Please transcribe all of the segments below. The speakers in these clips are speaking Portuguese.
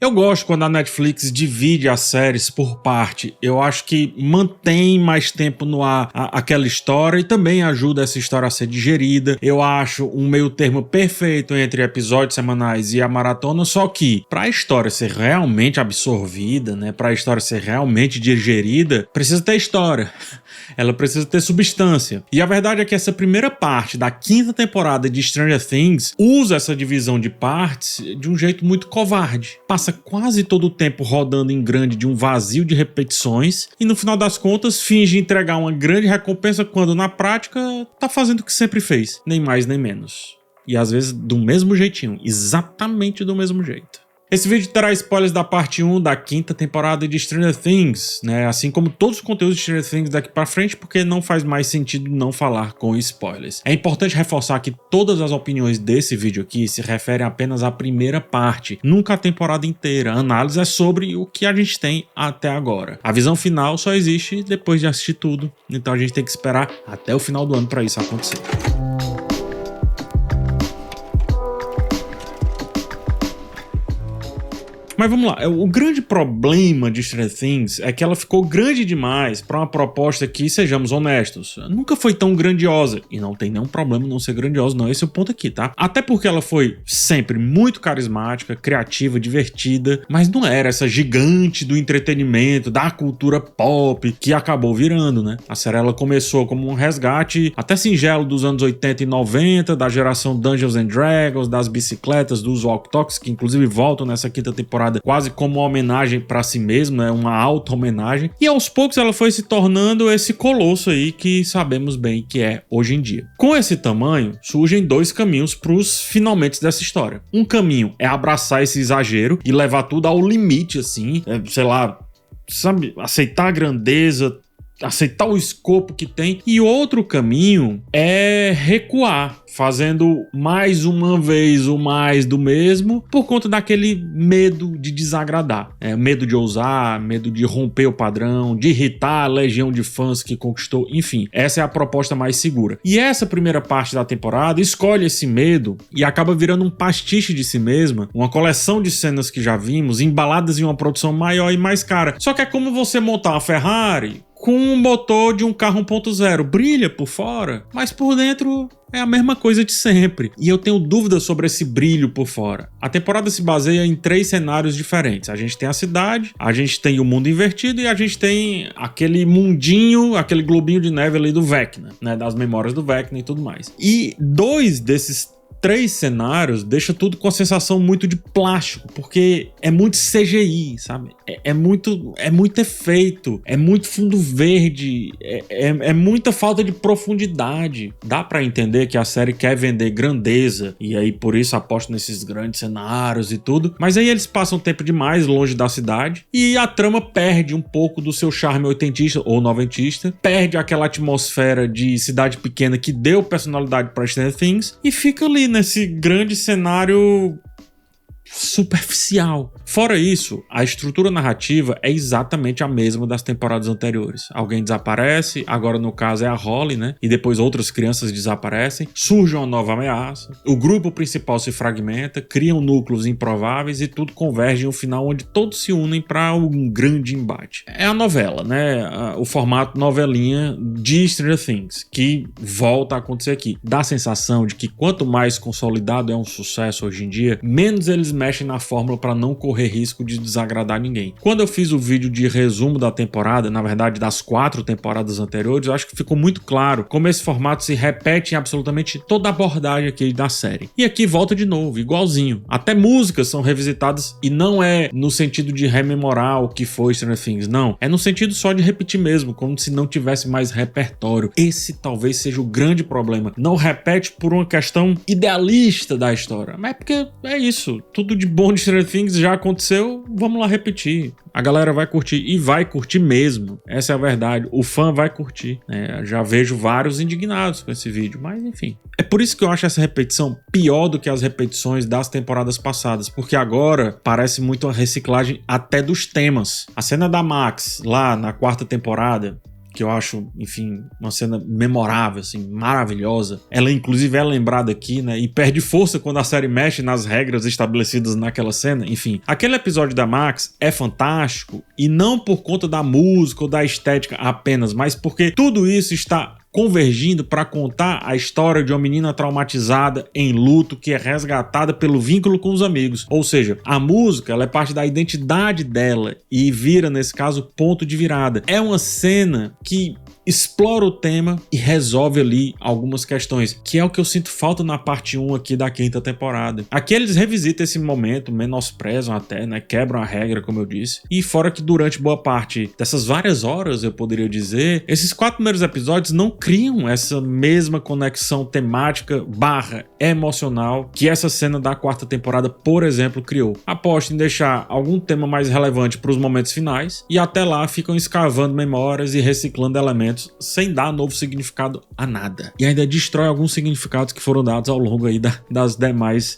Eu gosto quando a Netflix divide as séries por parte. Eu acho que mantém mais tempo no ar aquela história e também ajuda essa história a ser digerida. Eu acho um meio termo perfeito entre episódios semanais e a maratona, só que para a história ser realmente absorvida, né, para a história ser realmente digerida, precisa ter história. Ela precisa ter substância. E a verdade é que essa primeira parte da 5ª temporada de Stranger Things usa essa divisão de partes de um jeito muito covarde. Passa quase todo o tempo rodando em grande de um vazio de repetições e no final das contas finge entregar uma grande recompensa quando na prática tá fazendo o que sempre fez, nem mais nem menos. E às vezes do mesmo jeitinho, exatamente do mesmo jeito. Esse vídeo terá spoilers da parte 1 da 5ª temporada de Stranger Things, né? Assim como todos os conteúdos de Stranger Things daqui pra frente, porque não faz mais sentido não falar com spoilers. É importante reforçar que todas as opiniões desse vídeo aqui se referem apenas à primeira parte, nunca à temporada inteira. A análise é sobre o que a gente tem até agora. A visão final só existe depois de assistir tudo, então a gente tem que esperar até o final do ano para isso acontecer. Mas vamos lá, o grande problema de Stranger Things é que ela ficou grande demais para uma proposta que, sejamos honestos, nunca foi tão grandiosa. E não tem nenhum problema não ser grandiosa, não, esse é o ponto aqui, tá? Até porque ela foi sempre muito carismática, criativa, divertida, mas não era essa gigante do entretenimento, da cultura pop, que acabou virando, né? A série ela começou como um resgate até singelo dos anos 80 e 90, da geração Dungeons and Dragons, das bicicletas, dos walk-talks, que inclusive voltam nessa 5ª temporada quase como uma homenagem pra si mesmo, né? Uma auto-homenagem. E aos poucos ela foi se tornando esse colosso aí que sabemos bem que é hoje em dia. Com esse tamanho, surgem dois caminhos pros finalmente dessa história. Um caminho é abraçar esse exagero e levar tudo ao limite, assim, sei lá, sabe, aceitar a grandeza, aceitar o escopo que tem. E outro caminho é recuar, fazendo mais uma vez o mais do mesmo por conta daquele medo de desagradar, medo de ousar, medo de romper o padrão, de irritar a legião de fãs que conquistou, enfim, essa é a proposta mais segura. E essa primeira parte da temporada escolhe esse medo e acaba virando um pastiche de si mesma, uma coleção de cenas que já vimos, embaladas em uma produção maior e mais cara. Só que é como você montar uma Ferrari com um motor de um carro 1.0, brilha por fora, mas por dentro é a mesma coisa de sempre. E eu tenho dúvidas sobre esse brilho por fora. A temporada se baseia em 3 cenários diferentes. A gente tem a cidade, a gente tem o mundo invertido e a gente tem aquele mundinho, aquele globinho de neve ali do Vecna, né, das memórias do Vecna e tudo mais. E 2 desses 3 cenários deixa tudo com a sensação muito de plástico, porque é muito CGI, sabe? É muito efeito, é muito fundo verde, é muita falta de profundidade. Dá pra entender que a série quer vender grandeza, e aí por isso aposta nesses grandes cenários e tudo, mas aí eles passam tempo demais longe da cidade, e a trama perde um pouco do seu charme oitentista ou noventista, perde aquela atmosfera de cidade pequena que deu personalidade pra Stranger Things, e fica ali nesse grande cenário superficial. Fora isso, a estrutura narrativa é exatamente a mesma das temporadas anteriores. Alguém desaparece, agora no caso é a Holly, né? E depois outras crianças desaparecem, surge uma nova ameaça, o grupo principal se fragmenta, criam núcleos improváveis e tudo converge em um final onde todos se unem para um grande embate. É a novela, né? O formato novelinha de Stranger Things, que volta a acontecer aqui. Dá a sensação de que quanto mais consolidado é um sucesso hoje em dia, menos eles mexem na fórmula para não correr risco de desagradar ninguém. Quando eu fiz o vídeo de resumo da temporada, na verdade das 4 temporadas anteriores, eu acho que ficou muito claro como esse formato se repete em absolutamente toda a abordagem aqui da série. E aqui volta de novo, igualzinho. Até músicas são revisitadas e não é no sentido de rememorar o que foi Stranger Things, não. É no sentido só de repetir mesmo, como se não tivesse mais repertório. Esse talvez seja o grande problema. Não repete por uma questão idealista da história, mas é porque é isso. Tudo de bom de Stranger Things já aconteceu, vamos lá repetir. A galera vai curtir, e vai curtir mesmo. Essa é a verdade. O fã vai curtir. Já vejo vários indignados com esse vídeo, mas enfim. É por isso que eu acho essa repetição pior do que as repetições das temporadas passadas, porque agora parece muito uma reciclagem até dos temas. A cena da Max, lá na 4ª temporada, que eu acho, enfim, uma cena memorável, assim, maravilhosa. Ela, inclusive, é lembrada aqui, né? E perde força quando a série mexe nas regras estabelecidas naquela cena. Enfim, aquele episódio da Max é fantástico, e não por conta da música ou da estética apenas, mas porque tudo isso está convergindo para contar a história de uma menina traumatizada em luto que é resgatada pelo vínculo com os amigos. Ou seja, a música, ela é parte da identidade dela e vira, nesse caso, ponto de virada. É uma cena que explora o tema e resolve ali algumas questões, que é o que eu sinto falta na parte 1 aqui da 5ª temporada. Aqui eles revisitam esse momento, menosprezam até, né, quebram a regra, como eu disse, e fora que durante boa parte dessas várias horas, eu poderia dizer, esses 4 primeiros episódios não criam essa mesma conexão temática / emocional que essa cena da 4ª temporada, por exemplo, criou. Aposto em deixar algum tema mais relevante para os momentos finais, e até lá ficam escavando memórias e reciclando elementos sem dar novo significado a nada. E ainda destrói alguns significados que foram dados ao longo aí das demais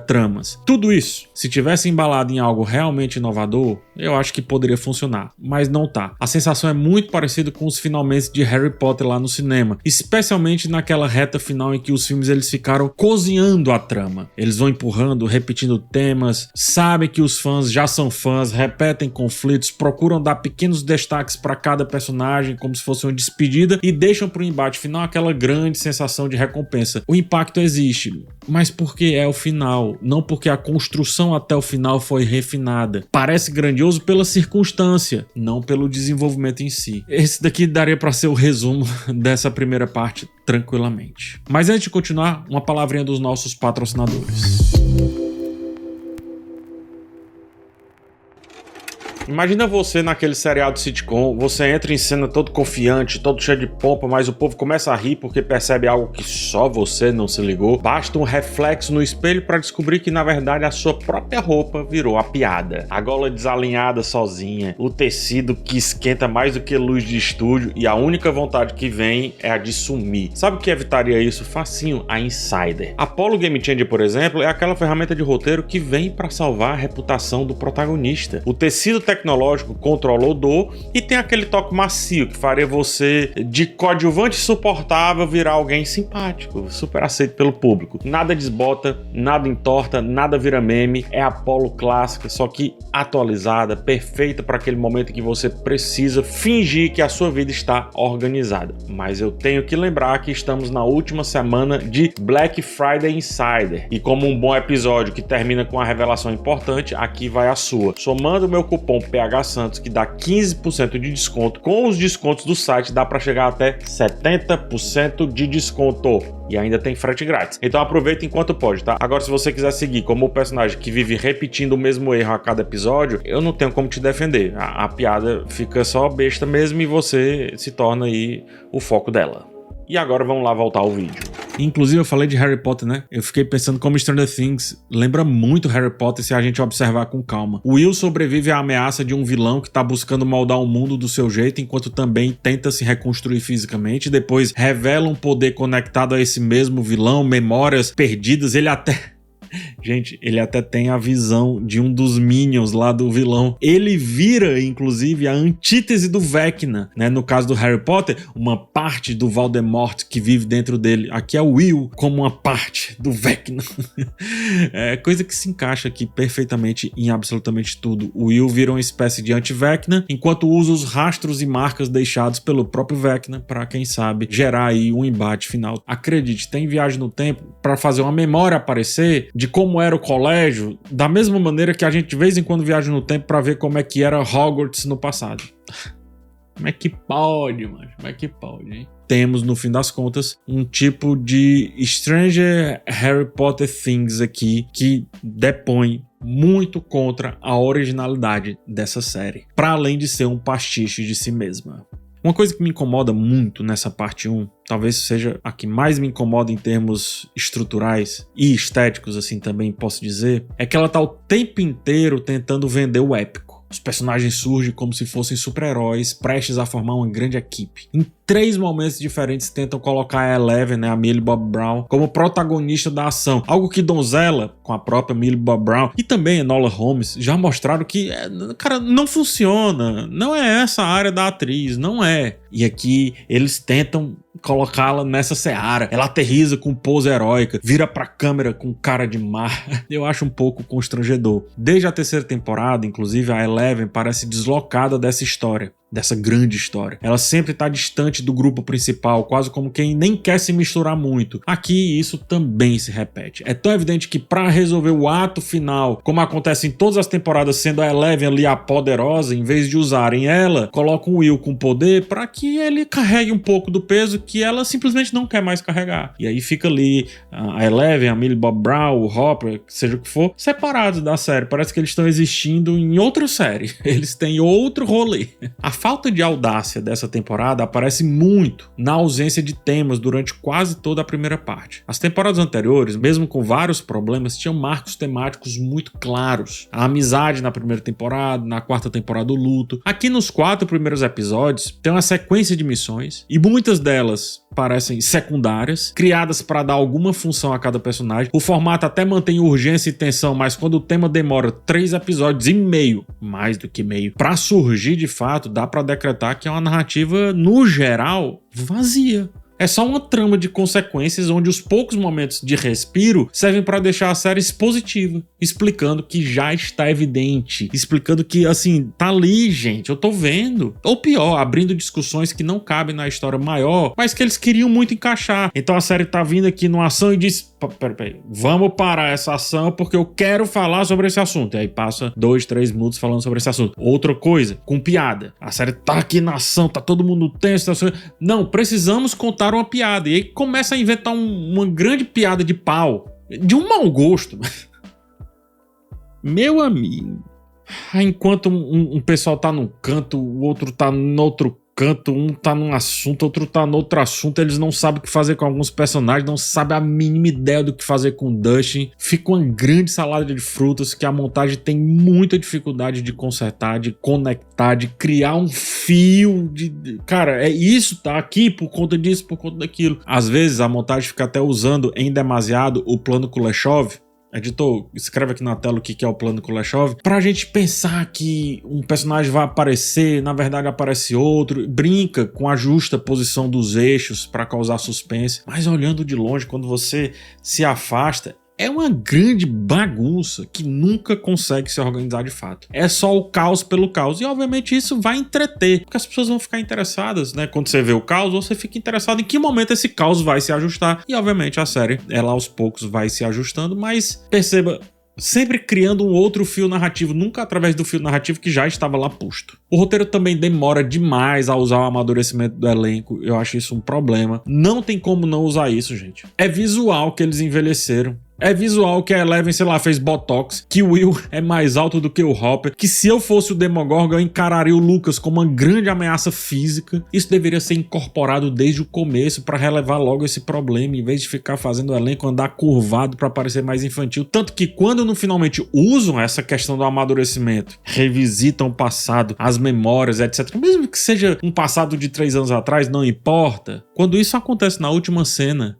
tramas. Tudo isso, se tivesse embalado em algo realmente inovador, eu acho que poderia funcionar, mas não tá. A sensação é muito parecida com os finalmente de Harry Potter lá no cinema, especialmente naquela reta final em que os filmes eles ficaram cozinhando a trama. Eles vão empurrando, repetindo temas, sabem que os fãs já são fãs, repetem conflitos, procuram dar pequenos destaques para cada personagem como se fosse uma despedida e deixam para o embate final aquela grande sensação de recompensa. O impacto existe, mas porque é o final, não porque a construção até o final foi refinada. Parece grandioso pela circunstância, não pelo desenvolvimento em si. Esse daqui daria para ser o resumo dessa primeira parte tranquilamente. Mas antes de continuar, uma palavrinha dos nossos patrocinadores. Imagina você naquele seriado sitcom, você entra em cena todo confiante, todo cheio de pompa, mas o povo começa a rir porque percebe algo que só você não se ligou. Basta um reflexo no espelho para descobrir que na verdade a sua própria roupa virou a piada. A gola desalinhada sozinha, o tecido que esquenta mais do que luz de estúdio e a única vontade que vem é a de sumir. Sabe o que evitaria isso? Facinho, a Insider. Apollo Game Changer, por exemplo, é aquela ferramenta de roteiro que vem para salvar a reputação do protagonista. O tecido tecnológico controla o odor e tem aquele toque macio que faria você de coadjuvante suportável virar alguém simpático, super aceito pelo público. Nada desbota, nada entorta, nada vira meme, é Apollo clássica, só que atualizada, perfeita para aquele momento em que você precisa fingir que a sua vida está organizada. Mas eu tenho que lembrar que estamos na última semana de Black Friday Insider e como um bom episódio que termina com uma revelação importante, aqui vai a sua. Somando o meu cupom PH Santos, que dá 15% de desconto. Com os descontos do site dá para chegar até 70% de desconto. E ainda tem frete grátis. Então aproveita enquanto pode, tá? Agora, se você quiser seguir como o personagem que vive repetindo o mesmo erro a cada episódio, eu não tenho como te defender. A piada fica só besta mesmo e você se torna aí o foco dela. E agora vamos lá voltar ao vídeo. Inclusive eu falei de Harry Potter, né? Eu fiquei pensando como Stranger Things lembra muito Harry Potter se a gente observar com calma. O Will sobrevive à ameaça de um vilão que tá buscando moldar o mundo do seu jeito, enquanto também tenta se reconstruir fisicamente. Depois revela um poder conectado a esse mesmo vilão, memórias perdidas. Gente, ele até tem a visão de um dos Minions lá do vilão. Ele vira, inclusive, a antítese do Vecna, né? No caso do Harry Potter, uma parte do Voldemort que vive dentro dele. Aqui é o Will como uma parte do Vecna. É coisa que se encaixa aqui perfeitamente em absolutamente tudo. O Will vira uma espécie de anti-Vecna, enquanto usa os rastros e marcas deixados pelo próprio Vecna para, quem sabe, gerar aí um embate final. Acredite, tem viagem no tempo para fazer uma memória aparecer de como era o colégio, da mesma maneira que a gente de vez em quando viaja no tempo para ver como é que era Hogwarts no passado. Como é que pode, mano? Como é que pode, hein? Temos, no fim das contas, um tipo de Stranger Harry Potter Things aqui que depõe muito contra a originalidade dessa série, para além de ser um pastiche de si mesma. Uma coisa que me incomoda muito nessa parte 1, talvez seja a que mais me incomoda em termos estruturais e estéticos, assim também posso dizer, é que ela tá o tempo inteiro tentando vender o épico. Os personagens surgem como se fossem super-heróis, prestes a formar uma grande equipe. Em 3 momentos diferentes tentam colocar a Eleven, né, a Millie Bobby Brown, como protagonista da ação. Algo que Donzella, com a própria Millie Bobby Brown, e também Enola Holmes, já mostraram que, cara, não funciona. Não é essa a área da atriz, não é. E aqui eles tentam colocá-la nessa seara. Ela aterriza com pose heróica, vira pra câmera com cara de mar. Eu acho um pouco constrangedor. Desde a 3ª temporada, inclusive, a Eleven parece deslocada dessa história, dessa grande história. Ela sempre tá distante do grupo principal, quase como quem nem quer se misturar muito. Aqui isso também se repete. É tão evidente que pra resolver o ato final, como acontece em todas as temporadas, sendo a Eleven ali a poderosa, em vez de usarem ela, colocam o Will com poder pra que ele carregue um pouco do peso que ela simplesmente não quer mais carregar. E aí fica ali a Eleven, a Millie Bobby Brown, o Hopper, seja o que for, separados da série. Parece que eles estão existindo em outra série. Eles têm outro rolê. A falta de audácia dessa temporada aparece muito na ausência de temas durante quase toda a primeira parte. As temporadas anteriores, mesmo com vários problemas, tinham marcos temáticos muito claros. A amizade na primeira temporada, na 4ª temporada o luto. Aqui nos 4 primeiros episódios tem uma sequência de missões e muitas delas parecem secundárias, criadas para dar alguma função a cada personagem. O formato até mantém urgência e tensão, mas quando o tema demora 3 episódios e meio, mais do que meio, para surgir de fato, dá para decretar que é uma narrativa, no geral, vazia. É só uma trama de consequências onde os poucos momentos de respiro servem para deixar a série expositiva, explicando que já está evidente, explicando que, assim, tá ali, gente, eu tô vendo. Ou pior, abrindo discussões que não cabem na história maior, mas que eles queriam muito encaixar. Então a série tá vindo aqui numa ação e diz: peraí, vamos parar essa ação porque eu quero falar sobre esse assunto. E aí passa 2, 3 minutos falando sobre esse assunto. Outra coisa, com piada. A série tá aqui na ação, tá todo mundo tenso. Não, precisamos contar uma piada. E aí começa a inventar uma grande piada de pau. De um mau gosto. Meu amigo. Enquanto um pessoal tá num canto, o outro tá no outro canto, um tá num assunto, outro tá no outro assunto, eles não sabem o que fazer com alguns personagens, não sabem a mínima ideia do que fazer com o Dustin. Fica uma grande salada de frutas que a montagem tem muita dificuldade de consertar, de conectar, de criar um fio de... Cara, é isso, tá aqui por conta disso, por conta daquilo. Às vezes a montagem fica até usando em demasiado o plano Kuleshov. Editor, escreve aqui na tela o que é o plano Kuleshov, pra gente pensar que um personagem vai aparecer, na verdade aparece outro, brinca com a justa posição dos eixos pra causar suspense, mas olhando de longe, quando você se afasta, é uma grande bagunça que nunca consegue se organizar de fato. É só o caos pelo caos. E obviamente isso vai entreter, porque as pessoas vão ficar interessadas, né? Quando você vê o caos, você fica interessado em que momento esse caos vai se ajustar. E obviamente a série, ela aos poucos vai se ajustando, mas perceba, sempre criando um outro fio narrativo, nunca através do fio narrativo que já estava lá posto. O roteiro também demora demais a usar o amadurecimento do elenco, eu acho isso um problema. Não tem como não usar isso, gente. É visual que eles envelheceram. É visual que a Eleven, sei lá, fez botox, que o Will é mais alto do que o Hopper, que se eu fosse o Demogorgon eu encararia o Lucas como uma grande ameaça física. Isso deveria ser incorporado desde o começo para relevar logo esse problema, em vez de ficar fazendo o elenco andar curvado para parecer mais infantil. Tanto que quando finalmente usam essa questão do amadurecimento, revisitam o passado, as memórias, etc. Mesmo que seja um passado de 3 anos atrás, não importa. Quando isso acontece na última cena,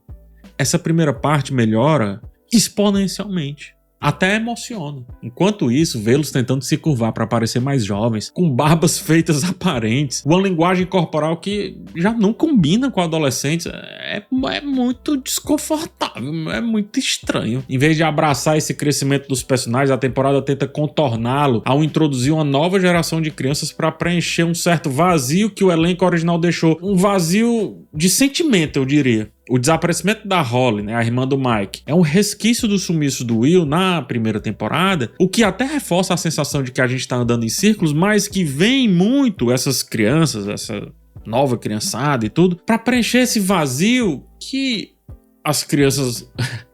essa primeira parte melhora exponencialmente. Até emociona. Enquanto isso, vê-los tentando se curvar para parecer mais jovens, com barbas feitas aparentes, uma linguagem corporal que já não combina com adolescentes, é muito desconfortável, é muito estranho. Em vez de abraçar esse crescimento dos personagens, a temporada tenta contorná-lo ao introduzir uma nova geração de crianças para preencher um certo vazio que o elenco original deixou. Um vazio de sentimento, eu diria. O desaparecimento da Holly, né, a irmã do Mike, é um resquício do sumiço do Will na primeira temporada, o que até reforça a sensação de que a gente tá andando em círculos, mas que vem muito essas crianças, essa nova criançada e tudo, pra preencher esse vazio que as crianças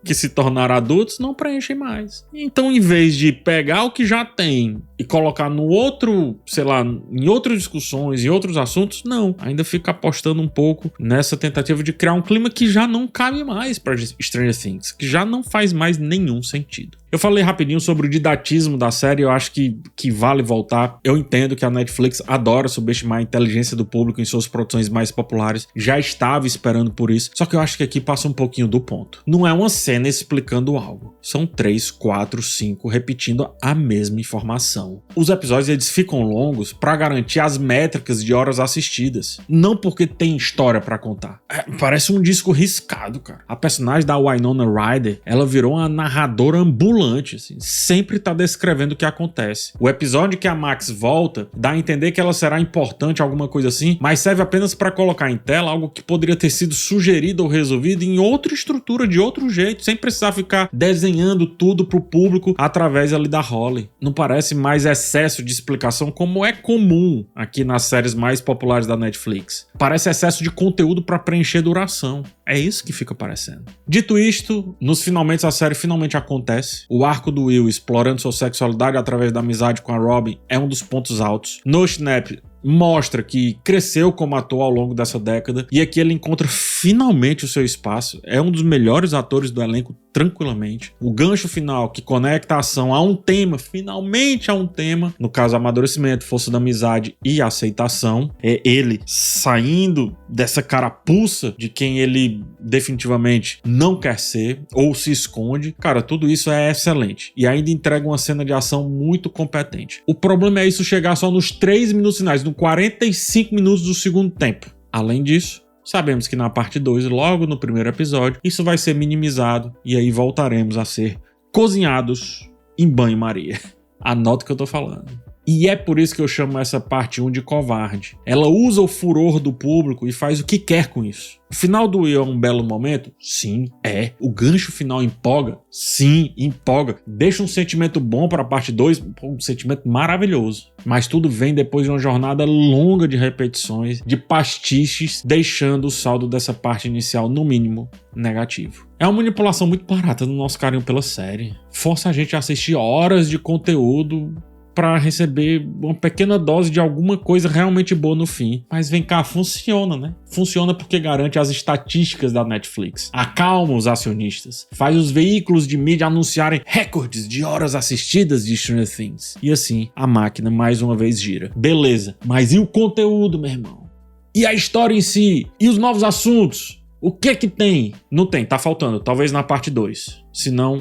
que se tornaram adultos não preenchem mais. Então, em vez de pegar o que já tem e colocar no outro, sei lá, em outras discussões, em outros assuntos, não. Ainda fica apostando um pouco nessa tentativa de criar um clima que já não cabe mais para Stranger Things, que já não faz mais nenhum sentido. Eu falei rapidinho sobre o didatismo da série, eu acho que vale voltar. Eu entendo que a Netflix adora subestimar a inteligência do público em suas produções mais populares, já estava esperando por isso, só que eu acho que aqui passa um pouquinho do ponto. Não é uma cena explicando algo, são 3, 4, 5 repetindo a mesma informação. Os episódios eles ficam longos para garantir as métricas de horas assistidas, não porque tem história para contar. Parece um disco riscado, cara. A personagem da Winona Ryder, ela virou uma narradora ambulante, assim, sempre tá descrevendo o que acontece. O episódio que a Max volta dá a entender que ela será importante, alguma coisa assim, mas serve apenas para colocar em tela algo que poderia ter sido sugerido ou resolvido em outra estrutura, de outro jeito, sem precisar ficar desenhando tudo pro público através ali da Holly. Não parece mais excesso de explicação como é comum aqui nas séries mais populares da Netflix. Parece excesso de conteúdo para preencher duração. É isso que fica parecendo. Dito isto, nos finalmente a série finalmente acontece. O arco do Will explorando sua sexualidade através da amizade com a Robin é um dos pontos altos. No Snap mostra que cresceu como ator ao longo dessa década e aqui ele encontra finalmente o seu espaço. É um dos melhores atores do elenco tranquilamente. O gancho final que conecta a ação a um tema, finalmente a um tema, no caso amadurecimento, força da amizade e aceitação, é ele saindo dessa carapuça de quem ele definitivamente não quer ser ou se esconde. Cara, tudo isso é excelente e ainda entrega uma cena de ação muito competente. O problema é isso chegar só nos 3 minutos finais, no 45 minutos do segundo tempo. Além disso, sabemos que na parte 2, logo no primeiro episódio, isso vai ser minimizado e aí voltaremos a ser cozinhados em banho-maria. Anota o que eu tô falando. E é por isso que eu chamo essa parte 1 de covarde. Ela usa o furor do público e faz o que quer com isso. O final do Will é um belo momento? Sim, é. O gancho final empolga? Sim, empolga. Deixa um sentimento bom para a parte 2, um sentimento maravilhoso. Mas tudo vem depois de uma jornada longa de repetições, de pastiches, deixando o saldo dessa parte inicial, no mínimo, negativo. É uma manipulação muito barata do nosso carinho pela série. Força a gente a assistir horas de conteúdo para receber uma pequena dose de alguma coisa realmente boa no fim. Mas vem cá, funciona, né? Funciona porque garante as estatísticas da Netflix, acalma os acionistas, faz os veículos de mídia anunciarem recordes de horas assistidas de Stranger Things. E assim, a máquina mais uma vez gira. Beleza, mas e o conteúdo, meu irmão? E a história em si? E os novos assuntos? O que que tem? Não tem, tá faltando. Talvez na parte 2. Se não,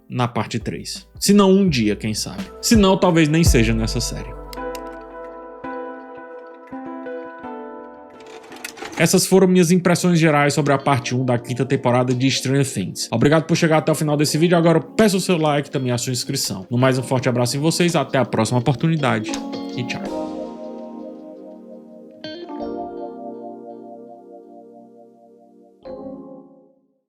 na parte 3. Se não um dia, quem sabe. Se não, talvez nem seja nessa série. Essas foram minhas impressões gerais sobre a parte 1 da 5ª temporada de Stranger Things. Obrigado por chegar até o final desse vídeo. Agora eu peço o seu like e também a sua inscrição. No mais, um forte abraço em vocês. Até a próxima oportunidade. E tchau.